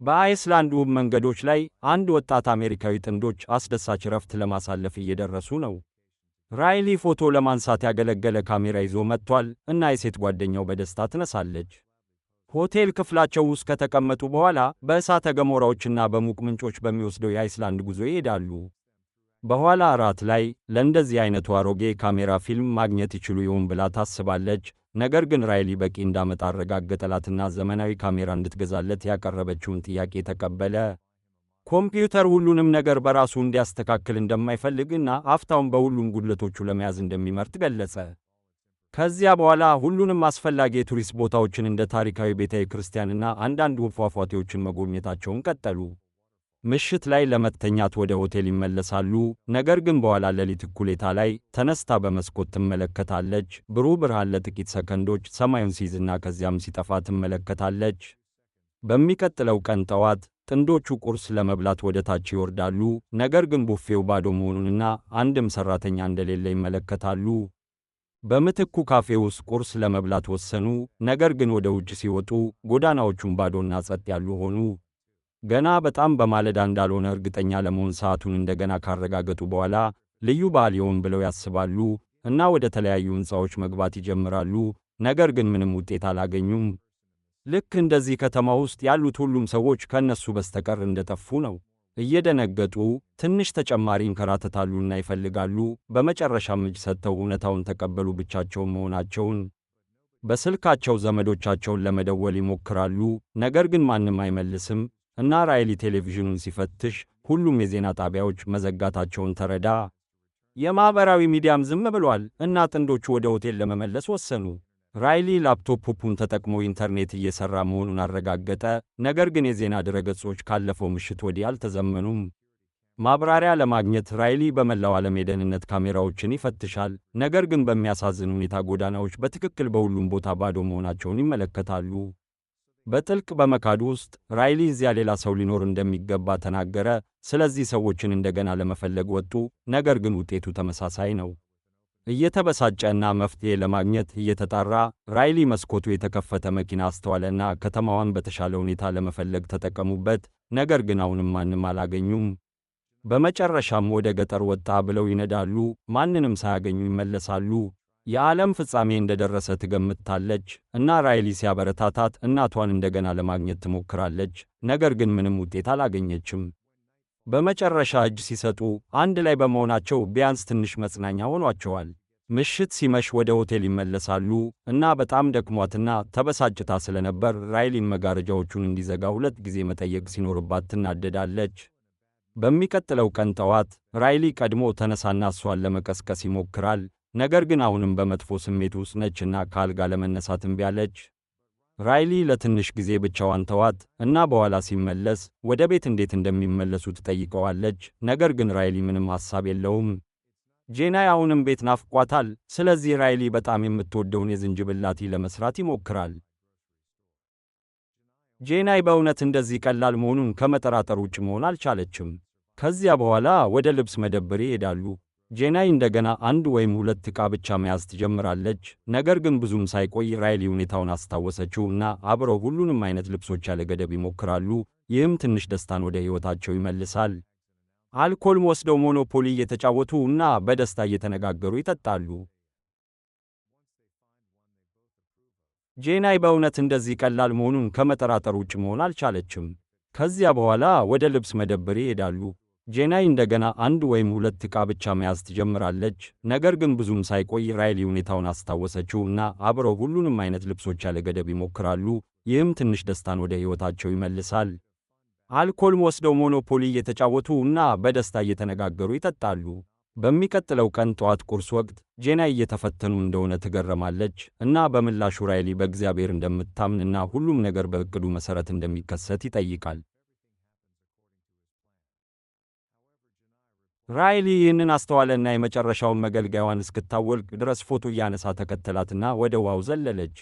በአይስላንድ ውብ መንገዶች ላይ አንድ ወጣት አሜሪካዊ ጥንዶች አስደሳች ረፍት ለማሳለፍ እየደረሱ ነው። ራይሊ ፎቶ ለማንሳት ያገለገለ ካሜራ ይዞ መጥቷል እና የሴት ጓደኛው በደስታ ትነሳለች። ሆቴል ክፍላቸው ውስጥ ከተቀመጡ በኋላ በእሳተ ገሞራዎችና በሙቅ ምንጮች በሚወስደው የአይስላንድ ጉዞ ይሄዳሉ። በኋላ እራት ላይ ለእንደዚህ አይነቱ አሮጌ ካሜራ ፊልም ማግኘት ይችሉ ይሆን ብላ ታስባለች። ነገር ግን ራይሊ በቂ እንዳመጣ አረጋገጠላትና ዘመናዊ ካሜራ እንድትገዛለት ያቀረበችውን ጥያቄ ተቀበለ። ኮምፒውተር ሁሉንም ነገር በራሱ እንዲያስተካክል እንደማይፈልግና አፍታውን በሁሉም ጉድለቶቹ ለመያዝ እንደሚመርጥ ገለጸ። ከዚያ በኋላ ሁሉንም አስፈላጊ የቱሪስት ቦታዎችን እንደ ታሪካዊ ቤተ ክርስቲያንና አንዳንድ ውብ ፏፏቴዎችን መጎብኘታቸውን ቀጠሉ። ምሽት ላይ ለመተኛት ወደ ሆቴል ይመለሳሉ። ነገር ግን በኋላ ሌሊት እኩሌታ ላይ ተነስታ በመስኮት ትመለከታለች። ብሩህ ብርሃን ለጥቂት ሰከንዶች ሰማዩን ሲይዝና ከዚያም ሲጠፋ ትመለከታለች። በሚቀጥለው ቀን ጠዋት ጥንዶቹ ቁርስ ለመብላት ወደ ታች ይወርዳሉ። ነገር ግን ቡፌው ባዶ መሆኑንና አንድም ሰራተኛ እንደሌለ ይመለከታሉ። በምትኩ ካፌ ውስጥ ቁርስ ለመብላት ወሰኑ። ነገር ግን ወደ ውጭ ሲወጡ ጎዳናዎቹን ባዶና ጸጥ ያሉ ሆኑ። ገና በጣም በማለዳ እንዳልሆነ እርግጠኛ ለመሆን ሰዓቱን እንደገና ካረጋገጡ በኋላ ልዩ በዓል ይሆን ብለው ያስባሉ እና ወደ ተለያዩ ሕንፃዎች መግባት ይጀምራሉ። ነገር ግን ምንም ውጤት አላገኙም። ልክ እንደዚህ ከተማ ውስጥ ያሉት ሁሉም ሰዎች ከእነሱ በስተቀር እንደጠፉ ነው። እየደነገጡ ትንሽ ተጨማሪ ይንከራተታሉና ይፈልጋሉ። በመጨረሻም እጅ ሰጥተው እውነታውን ተቀበሉ፣ ብቻቸውን መሆናቸውን። በስልካቸው ዘመዶቻቸውን ለመደወል ይሞክራሉ፣ ነገር ግን ማንም አይመልስም እና ራይሊ ቴሌቪዥኑን ሲፈትሽ ሁሉም የዜና ጣቢያዎች መዘጋታቸውን ተረዳ። የማኅበራዊ ሚዲያም ዝም ብሏል እና ጥንዶቹ ወደ ሆቴል ለመመለስ ወሰኑ። ራይሊ ላፕቶፑን ተጠቅሞ ኢንተርኔት እየሠራ መሆኑን አረጋገጠ። ነገር ግን የዜና ድረገጾች ካለፈው ምሽት ወዲህ አልተዘመኑም። ማብራሪያ ለማግኘት ራይሊ በመላው ዓለም የደህንነት ካሜራዎችን ይፈትሻል። ነገር ግን በሚያሳዝን ሁኔታ ጎዳናዎች በትክክል በሁሉም ቦታ ባዶ መሆናቸውን ይመለከታሉ። በጥልቅ በመካዱ ውስጥ ራይሊ እዚያ ሌላ ሰው ሊኖር እንደሚገባ ተናገረ። ስለዚህ ሰዎችን እንደገና ለመፈለግ ወጡ። ነገር ግን ውጤቱ ተመሳሳይ ነው። እየተበሳጨና መፍትሔ ለማግኘት እየተጣራ ራይሊ መስኮቱ የተከፈተ መኪና አስተዋለና ከተማዋን በተሻለ ሁኔታ ለመፈለግ ተጠቀሙበት። ነገር ግን አሁንም ማንም አላገኙም። በመጨረሻም ወደ ገጠር ወጣ ብለው ይነዳሉ። ማንንም ሳያገኙ ይመለሳሉ። የዓለም ፍጻሜ እንደደረሰ ትገምታለች እና ራይሊ ሲያበረታታት እናቷን እንደገና ለማግኘት ትሞክራለች። ነገር ግን ምንም ውጤት አላገኘችም። በመጨረሻ እጅ ሲሰጡ አንድ ላይ በመሆናቸው ቢያንስ ትንሽ መጽናኛ ሆኗቸዋል። ምሽት ሲመሽ ወደ ሆቴል ይመለሳሉ እና በጣም ደክሟትና ተበሳጭታ ስለነበር ራይሊን መጋረጃዎቹን እንዲዘጋ 2 ጊዜ መጠየቅ ሲኖርባት ትናደዳለች። በሚቀጥለው ቀን ጠዋት ራይሊ ቀድሞ ተነሳና እሷን ለመቀስቀስ ይሞክራል። ነገር ግን አሁንም በመጥፎ ስሜት ውስጥ ነችና ከአልጋ ለመነሳት እምቢ አለች። ራይሊ ለትንሽ ጊዜ ብቻዋን ተዋት እና በኋላ ሲመለስ ወደ ቤት እንዴት እንደሚመለሱ ትጠይቀዋለች። ነገር ግን ራይሊ ምንም ሐሳብ የለውም። ጄናይ አሁንም ቤት ናፍቋታል። ስለዚህ ራይሊ በጣም የምትወደውን የዝንጅብል ላቲ ለመስራት ይሞክራል። ጄናይ በእውነት እንደዚህ ቀላል መሆኑን ከመጠራጠር ውጭ መሆን አልቻለችም። ከዚያ በኋላ ወደ ልብስ መደብር ይሄዳሉ። ጄናይ እንደገና 1 ወይም 2 ዕቃ ብቻ መያዝ ትጀምራለች። ነገር ግን ብዙም ሳይቆይ ራይሊ ሁኔታውን አስታወሰችው እና አብረው ሁሉንም አይነት ልብሶች ያለ ገደብ ይሞክራሉ። ይህም ትንሽ ደስታን ወደ ሕይወታቸው ይመልሳል። አልኮል ወስደው ሞኖፖሊ እየተጫወቱ እና በደስታ እየተነጋገሩ ይጠጣሉ። ጄናይ በእውነት እንደዚህ ቀላል መሆኑን ከመጠራጠር ውጭ መሆን አልቻለችም። ከዚያ በኋላ ወደ ልብስ መደብር ይሄዳሉ። ጄናይ እንደገና 1 ወይም 2 ዕቃ ብቻ መያዝ ትጀምራለች። ነገር ግን ብዙም ሳይቆይ ራይሊ ሁኔታውን አስታወሰችው እና አብረው ሁሉንም አይነት ልብሶች ያለ ገደብ ይሞክራሉ። ይህም ትንሽ ደስታን ወደ ሕይወታቸው ይመልሳል። አልኮል ወስደው ሞኖፖሊ እየተጫወቱ እና በደስታ እየተነጋገሩ ይጠጣሉ። በሚቀጥለው ቀን ጠዋት ቁርስ ወቅት ጄናይ እየተፈተኑ እንደሆነ ትገረማለች እና በምላሹ ራይሊ በእግዚአብሔር እንደምታምን እና ሁሉም ነገር በዕቅዱ መሠረት እንደሚከሰት ይጠይቃል። ራይሊ ይህንን አስተዋለና የመጨረሻውን መገልገያዋን እስክታወልቅ ድረስ ፎቶ እያነሳ ተከተላትና ወደ ውሃው ዘለለች።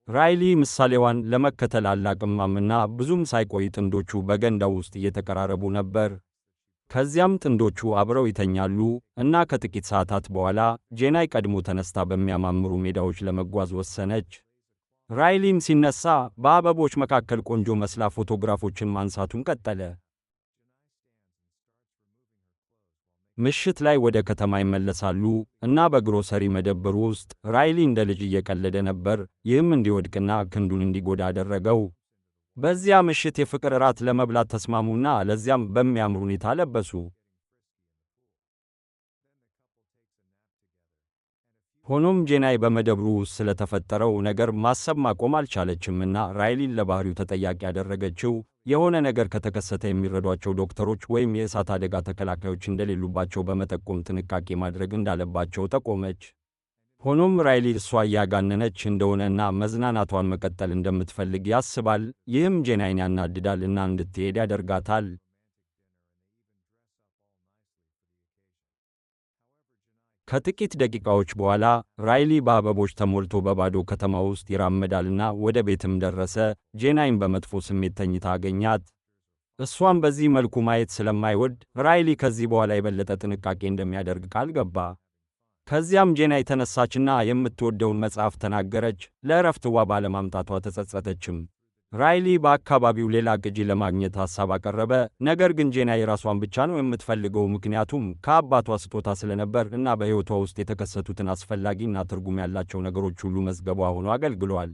ራይሊ ምሳሌዋን ለመከተል አላቅማምና ብዙም ሳይቆይ ጥንዶቹ በገንዳው ውስጥ እየተቀራረቡ ነበር። ከዚያም ጥንዶቹ አብረው ይተኛሉ እና ከጥቂት ሰዓታት በኋላ ጄናይ ቀድሞ ተነስታ በሚያማምሩ ሜዳዎች ለመጓዝ ወሰነች። ራይሊም ሲነሳ በአበቦች መካከል ቆንጆ መስላ ፎቶግራፎችን ማንሳቱን ቀጠለ። ምሽት ላይ ወደ ከተማ ይመለሳሉ እና በግሮሰሪ መደብር ውስጥ ራይሊ እንደ ልጅ እየቀለደ ነበር። ይህም እንዲወድቅና ክንዱን እንዲጎዳ አደረገው። በዚያ ምሽት የፍቅር እራት ለመብላት ተስማሙና ለዚያም በሚያምር ሁኔታ ለበሱ። ሆኖም ጄናይ በመደብሩ ውስጥ ስለተፈጠረው ነገር ማሰብ ማቆም አልቻለችምና ራይሊን ለባህሪው ተጠያቂ ያደረገችው። የሆነ ነገር ከተከሰተ የሚረዷቸው ዶክተሮች ወይም የእሳት አደጋ ተከላካዮች እንደሌሉባቸው በመጠቆም ጥንቃቄ ማድረግ እንዳለባቸው ጠቆመች። ሆኖም ራይሊ እሷ እያጋነነች እንደሆነና መዝናናቷን መቀጠል እንደምትፈልግ ያስባል። ይህም ጄናይን ያናድዳል እና እንድትሄድ ያደርጋታል። ከጥቂት ደቂቃዎች በኋላ ራይሊ በአበቦች ተሞልቶ በባዶ ከተማ ውስጥ ይራመዳልና ወደ ቤትም ደረሰ። ጄናይን በመጥፎ ስሜት ተኝታ አገኛት። እሷም በዚህ መልኩ ማየት ስለማይወድ ራይሊ ከዚህ በኋላ የበለጠ ጥንቃቄ እንደሚያደርግ ቃል ገባ። ከዚያም ጄናይ ተነሳችና የምትወደውን መጽሐፍ ተናገረች። ለእረፍትዋ ባለማምጣቷ ተጸጸተችም። ራይሊ በአካባቢው ሌላ ቅጂ ለማግኘት ሐሳብ አቀረበ። ነገር ግን ጄናይ የራሷን ብቻ ነው የምትፈልገው፣ ምክንያቱም ከአባቷ ስጦታ ስለነበር እና በሕይወቷ ውስጥ የተከሰቱትን አስፈላጊና ትርጉም ያላቸው ነገሮች ሁሉ መዝገቧ ሆኖ አገልግሏል።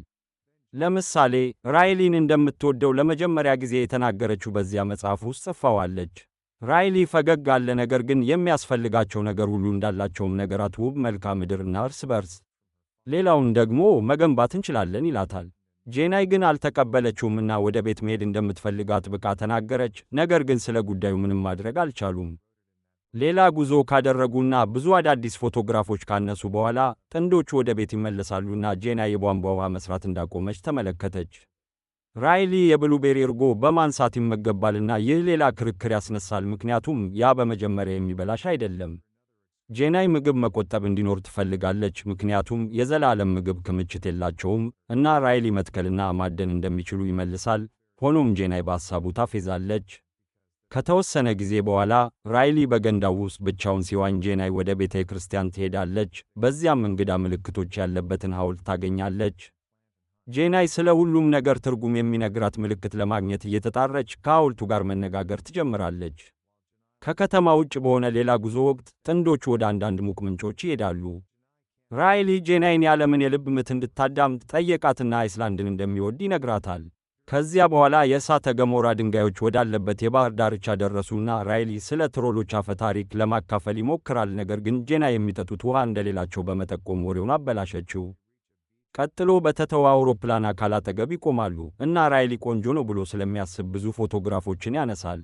ለምሳሌ ራይሊን እንደምትወደው ለመጀመሪያ ጊዜ የተናገረችው በዚያ መጽሐፍ ውስጥ ጽፋዋለች። ራይሊ ፈገግ አለ፣ ነገር ግን የሚያስፈልጋቸው ነገር ሁሉ እንዳላቸውም ነገራት፣ ውብ መልክዓ ምድርና እርስ በርስ ሌላውን ደግሞ መገንባት እንችላለን ይላታል። ጄናይ ግን አልተቀበለችውምና ወደ ቤት መሄድ እንደምትፈልግ አጥብቃ ተናገረች። ነገር ግን ስለ ጉዳዩ ምንም ማድረግ አልቻሉም። ሌላ ጉዞ ካደረጉና ብዙ አዳዲስ ፎቶግራፎች ካነሱ በኋላ ጥንዶቹ ወደ ቤት ይመለሳሉና ጄናይ የቧንቧ ውሃ መስራት እንዳቆመች ተመለከተች። ራይሊ የብሉቤሪ እርጎ በማንሳት ይመገባልና ይህ ሌላ ክርክር ያስነሳል፣ ምክንያቱም ያ በመጀመሪያ የሚበላሽ አይደለም። ጄናይ ምግብ መቆጠብ እንዲኖር ትፈልጋለች፣ ምክንያቱም የዘላለም ምግብ ክምችት የላቸውም እና ራይሊ መትከልና ማደን እንደሚችሉ ይመልሳል። ሆኖም ጄናይ በሐሳቡ ታፌዛለች። ከተወሰነ ጊዜ በኋላ ራይሊ በገንዳው ውስጥ ብቻውን ሲዋኝ ጄናይ ወደ ቤተ ክርስቲያን ትሄዳለች። በዚያም እንግዳ ምልክቶች ያለበትን ሐውልት ታገኛለች። ጄናይ ስለ ሁሉም ነገር ትርጉም የሚነግራት ምልክት ለማግኘት እየተጣረች ከሐውልቱ ጋር መነጋገር ትጀምራለች። ከከተማ ውጭ በሆነ ሌላ ጉዞ ወቅት ጥንዶቹ ወደ አንዳንድ ሙቅ ምንጮች ይሄዳሉ። ራይሊ ጄናይን የዓለምን የልብ ምት እንድታዳምጥ ጠየቃትና አይስላንድን እንደሚወድ ይነግራታል። ከዚያ በኋላ የእሳተ ገሞራ ድንጋዮች ወዳለበት የባህር ዳርቻ ደረሱና ራይሊ ስለ ትሮሎች አፈ ታሪክ ለማካፈል ይሞክራል። ነገር ግን ጄናይ የሚጠጡት ውሃ እንደሌላቸው በመጠቆም ወሬውን አበላሸችው። ቀጥሎ በተተዋ አውሮፕላን አካል አጠገብ ይቆማሉ እና ራይሊ ቆንጆ ነው ብሎ ስለሚያስብ ብዙ ፎቶግራፎችን ያነሳል።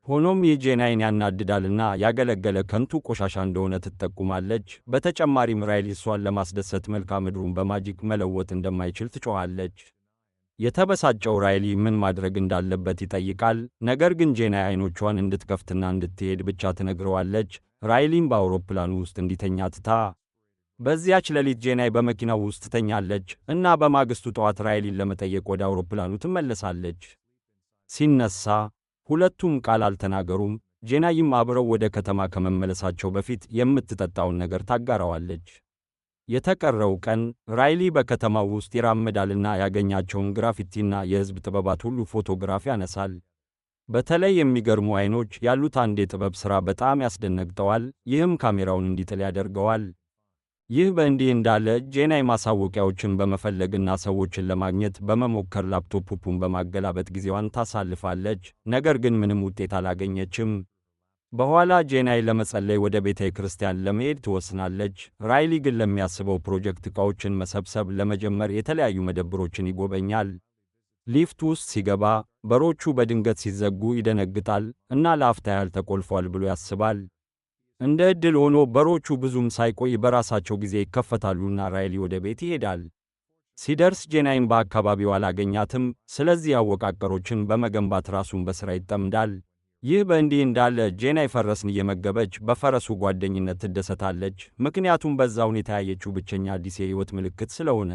ሆኖም ይህ ጄናይን ያናድዳልና ያገለገለ ከንቱ ቆሻሻ እንደሆነ ትጠቁማለች። በተጨማሪም ራይሊ እሷን ለማስደሰት መልክዓ ምድሩን በማጂክ መለወጥ እንደማይችል ትጮኻለች። የተበሳጨው ራይሊ ምን ማድረግ እንዳለበት ይጠይቃል። ነገር ግን ጄናይ አይኖቿን እንድትከፍትና እንድትሄድ ብቻ ትነግረዋለች። ራይሊም በአውሮፕላኑ ውስጥ እንዲተኛ ትታ በዚያች ሌሊት ጄናይ በመኪናው ውስጥ ትተኛለች እና በማግስቱ ጠዋት ራይሊን ለመጠየቅ ወደ አውሮፕላኑ ትመለሳለች። ሲነሳ ሁለቱም ቃል አልተናገሩም። ጄናይም አብረው ወደ ከተማ ከመመለሳቸው በፊት የምትጠጣውን ነገር ታጋራዋለች። የተቀረው ቀን ራይሊ በከተማው ውስጥ ይራመዳልና ያገኛቸውን ግራፊቲና የሕዝብ ጥበባት ሁሉ ፎቶግራፍ ያነሳል። በተለይ የሚገርሙ አይኖች ያሉት አንድ የጥበብ ሥራ በጣም ያስደነግጠዋል። ይህም ካሜራውን እንዲጥል ያደርገዋል። ይህ በእንዲህ እንዳለ ጄናይ ማሳወቂያዎችን በመፈለግና ሰዎችን ለማግኘት በመሞከር ላፕቶፑን በማገላበጥ ጊዜዋን ታሳልፋለች። ነገር ግን ምንም ውጤት አላገኘችም። በኋላ ጄናይ ለመጸለይ ወደ ቤተ ክርስቲያን ለመሄድ ትወስናለች። ራይሊ ግን ለሚያስበው ፕሮጀክት ዕቃዎችን መሰብሰብ ለመጀመር የተለያዩ መደብሮችን ይጎበኛል። ሊፍት ውስጥ ሲገባ በሮቹ በድንገት ሲዘጉ ይደነግጣል እና ለአፍታ ያህል ተቆልፏል ብሎ ያስባል። እንደ ዕድል ሆኖ በሮቹ ብዙም ሳይቆይ በራሳቸው ጊዜ ይከፈታሉና ራይሊ ወደ ቤት ይሄዳል። ሲደርስ ጄናይን በአካባቢው አላገኛትም። ስለዚህ አወቃቀሮችን በመገንባት ራሱን በሥራ ይጠምዳል። ይህ በእንዲህ እንዳለ ጄናይ ፈረስን እየመገበች በፈረሱ ጓደኝነት ትደሰታለች፣ ምክንያቱም በዛ ሁኔታ ያየችው ብቸኛ አዲስ የሕይወት ምልክት ስለሆነ።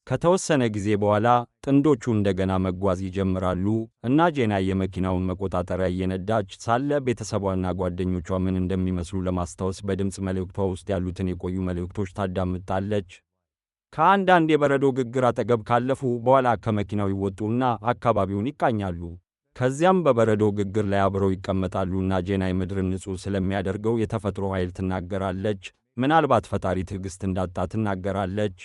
ከተወሰነ ጊዜ በኋላ ጥንዶቹ እንደገና መጓዝ ይጀምራሉ እና ጄናይ የመኪናውን መቆጣጠሪያ እየነዳች ሳለ ቤተሰቧና ጓደኞቿ ምን እንደሚመስሉ ለማስታወስ በድምፅ መልእክቷ ውስጥ ያሉትን የቆዩ መልእክቶች ታዳምጣለች። ከአንዳንድ የበረዶ ግግር አጠገብ ካለፉ በኋላ ከመኪናው ይወጡና አካባቢውን ይቃኛሉ። ከዚያም በበረዶ ግግር ላይ አብረው ይቀመጣሉና ጄናይ ምድርን ንጹሕ ስለሚያደርገው የተፈጥሮ ኃይል ትናገራለች። ምናልባት ፈጣሪ ትዕግሥት እንዳጣ ትናገራለች።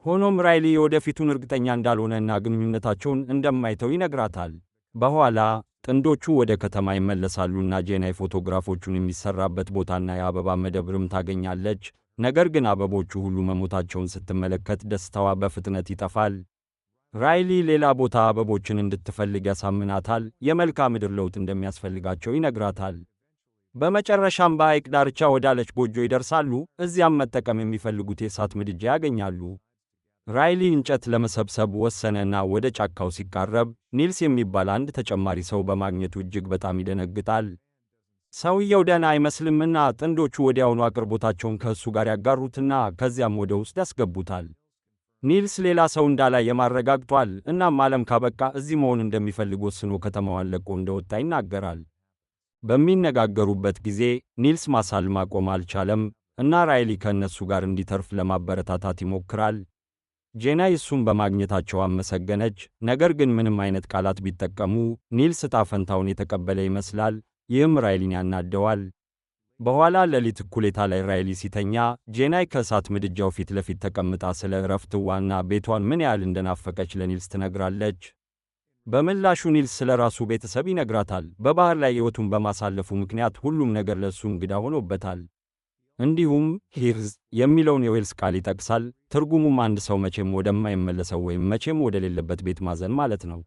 ሆኖም ራይሊ የወደፊቱን እርግጠኛ እንዳልሆነና ግንኙነታቸውን እንደማይተው ይነግራታል። በኋላ ጥንዶቹ ወደ ከተማ ይመለሳሉና ጄናይ ፎቶግራፎቹን የሚሰራበት ቦታና የአበባ መደብርም ታገኛለች። ነገር ግን አበቦቹ ሁሉ መሞታቸውን ስትመለከት ደስታዋ በፍጥነት ይጠፋል። ራይሊ ሌላ ቦታ አበቦችን እንድትፈልግ ያሳምናታል። የመልክዓ ምድር ለውጥ እንደሚያስፈልጋቸው ይነግራታል። በመጨረሻም በሐይቅ ዳርቻ ወዳለች ጎጆ ይደርሳሉ። እዚያም መጠቀም የሚፈልጉት የእሳት ምድጃ ያገኛሉ። ራይሊ እንጨት ለመሰብሰብ ወሰነና ወደ ጫካው ሲቃረብ ኒልስ የሚባል አንድ ተጨማሪ ሰው በማግኘቱ እጅግ በጣም ይደነግጣል። ሰውየው ደህና አይመስልምና ጥንዶቹ ወዲያውኑ አቅርቦታቸውን ከእሱ ጋር ያጋሩትና ከዚያም ወደ ውስጥ ያስገቡታል። ኒልስ ሌላ ሰው እንዳላይ የማረጋግጧል። እናም ዓለም ካበቃ እዚህ መሆን እንደሚፈልግ ወስኖ ከተማዋን ለቆ እንደወጣ ይናገራል። በሚነጋገሩበት ጊዜ ኒልስ ማሳል ማቆም አልቻለም እና ራይሊ ከእነሱ ጋር እንዲተርፍ ለማበረታታት ይሞክራል። ጄናይ እሱን በማግኘታቸው አመሰገነች። ነገር ግን ምንም አይነት ቃላት ቢጠቀሙ ኒልስ ዕጣ ፈንታውን የተቀበለ ይመስላል። ይህም ራይሊን ያናደዋል። በኋላ ሌሊት እኩሌታ ላይ ራይሊ ሲተኛ ጄናይ ከእሳት ምድጃው ፊት ለፊት ተቀምጣ ስለ ዕረፍትዋና ቤቷን ምን ያህል እንደናፈቀች ለኒልስ ትነግራለች። በምላሹ ኒልስ ስለ ራሱ ቤተሰብ ይነግራታል። በባህር ላይ ሕይወቱን በማሳለፉ ምክንያት ሁሉም ነገር ለእሱ እንግዳ ሆኖበታል። እንዲሁም ሂርዝ የሚለውን የዌልስ ቃል ይጠቅሳል። ትርጉሙም አንድ ሰው መቼም ወደማይመለሰው ወይም መቼም ወደሌለበት ቤት ማዘን ማለት ነው።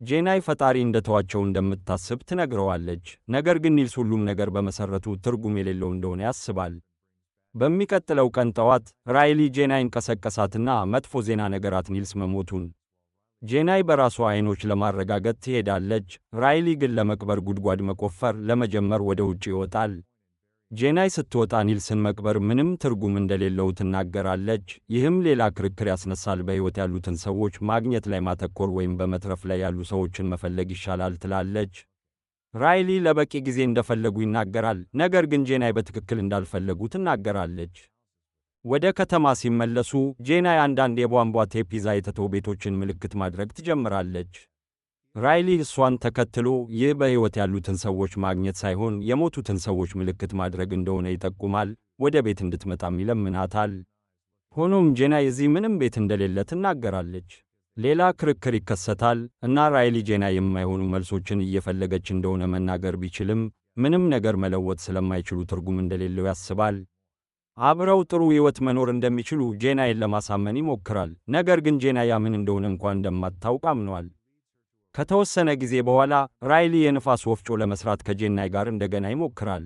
ጄናይ ፈጣሪ እንደተዋቸው እንደምታስብ ትነግረዋለች። ነገር ግን ኒልስ ሁሉም ነገር በመሠረቱ ትርጉም የሌለው እንደሆነ ያስባል። በሚቀጥለው ቀን ጠዋት ራይሊ ጄናይን ቀሰቀሳትና መጥፎ ዜና ነገራት፣ ኒልስ መሞቱን። ጄናይ በራሷ ዓይኖች ለማረጋገጥ ትሄዳለች። ራይሊ ግን ለመቅበር ጉድጓድ መቆፈር ለመጀመር ወደ ውጭ ይወጣል። ጄናይ ስትወጣ ኒልስን መቅበር ምንም ትርጉም እንደሌለው ትናገራለች። ይህም ሌላ ክርክር ያስነሳል። በሕይወት ያሉትን ሰዎች ማግኘት ላይ ማተኮር ወይም በመትረፍ ላይ ያሉ ሰዎችን መፈለግ ይሻላል ትላለች። ራይሊ ለበቂ ጊዜ እንደፈለጉ ይናገራል። ነገር ግን ጄናይ በትክክል እንዳልፈለጉ ትናገራለች። ወደ ከተማ ሲመለሱ ጄናይ አንዳንድ የቧንቧ ቴፕ ይዛ የተተው ቤቶችን ምልክት ማድረግ ትጀምራለች። ራይሊ እሷን ተከትሎ ይህ በሕይወት ያሉትን ሰዎች ማግኘት ሳይሆን የሞቱትን ሰዎች ምልክት ማድረግ እንደሆነ ይጠቁማል። ወደ ቤት እንድትመጣም ይለምናታል። ሆኖም ጄናይ እዚህ ምንም ቤት እንደሌለ ትናገራለች። ሌላ ክርክር ይከሰታል እና ራይሊ ጄናይ የማይሆኑ መልሶችን እየፈለገች እንደሆነ መናገር ቢችልም ምንም ነገር መለወጥ ስለማይችሉ ትርጉም እንደሌለው ያስባል። አብረው ጥሩ ሕይወት መኖር እንደሚችሉ ጄናይን ለማሳመን ይሞክራል። ነገር ግን ጄናይ ምን እንደሆነ እንኳን እንደማታውቅ አምኗል። ከተወሰነ ጊዜ በኋላ ራይሊ የንፋስ ወፍጮ ለመስራት ከጄናይ ጋር እንደገና ይሞክራል።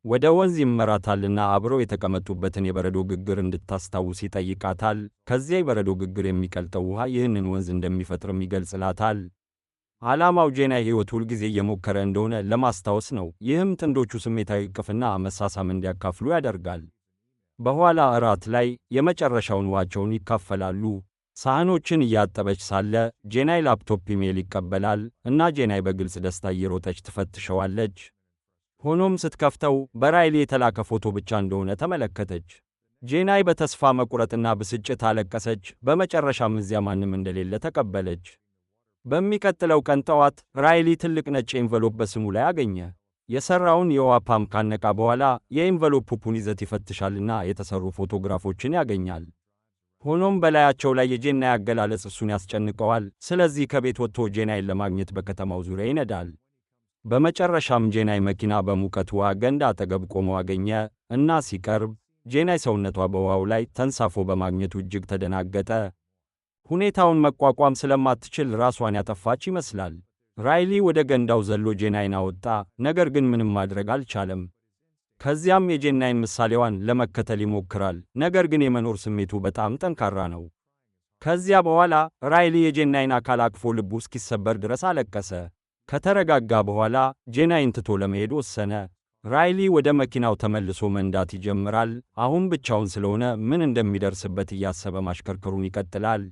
ወደ ወንዝ ይመራታልና አብረው የተቀመጡበትን የበረዶ ግግር እንድታስታውስ ይጠይቃታል። ከዚያ የበረዶ ግግር የሚቀልጠው ውሃ ይህንን ወንዝ እንደሚፈጥርም ይገልጽላታል። ዓላማው ጄናይ ሕይወት ሁልጊዜ እየሞከረ እንደሆነ ለማስታወስ ነው። ይህም ጥንዶቹ ስሜታዊ እቅፍና መሳሳም እንዲያካፍሉ ያደርጋል። በኋላ እራት ላይ የመጨረሻውን ውሃቸውን ይካፈላሉ። ሳህኖችን እያጠበች ሳለ ጄናይ ላፕቶፕ ኢሜል ይቀበላል እና ጄናይ በግልጽ ደስታ እየሮጠች ትፈትሸዋለች። ሆኖም ስትከፍተው በራይሊ የተላከ ፎቶ ብቻ እንደሆነ ተመለከተች። ጄናይ በተስፋ መቁረጥና ብስጭት አለቀሰች። በመጨረሻም እዚያ ማንም እንደሌለ ተቀበለች። በሚቀጥለው ቀን ጠዋት ራይሊ ትልቅ ነጭ ኤንቨሎፕ በስሙ ላይ አገኘ። የሠራውን የውሃ ፓምፕ ካነቃ በኋላ የኤንቨሎፑን ይዘት ይፈትሻልና የተሠሩ ፎቶግራፎችን ያገኛል። ሆኖም በላያቸው ላይ የጄናይ አገላለጽ እሱን ያስጨንቀዋል። ስለዚህ ከቤት ወጥቶ ጄናይን ለማግኘት በከተማው ዙሪያ ይነዳል። በመጨረሻም ጄናይ መኪና በሙቀት ውሃ ገንዳ አጠገብ ቆሞ አገኘ እና ሲቀርብ ጄናይ ሰውነቷ በውሃው ላይ ተንሳፎ በማግኘቱ እጅግ ተደናገጠ። ሁኔታውን መቋቋም ስለማትችል ራሷን ያጠፋች ይመስላል። ራይሊ ወደ ገንዳው ዘሎ ጄናይን አወጣ፣ ነገር ግን ምንም ማድረግ አልቻለም። ከዚያም የጄናይን ምሳሌዋን ለመከተል ይሞክራል፣ ነገር ግን የመኖር ስሜቱ በጣም ጠንካራ ነው። ከዚያ በኋላ ራይሊ የጄናይን አካል አቅፎ ልቡ እስኪሰበር ድረስ አለቀሰ። ከተረጋጋ በኋላ ጄናይን ትቶ ለመሄድ ወሰነ። ራይሊ ወደ መኪናው ተመልሶ መንዳት ይጀምራል። አሁን ብቻውን ስለሆነ ምን እንደሚደርስበት እያሰበ ማሽከርከሩን ይቀጥላል።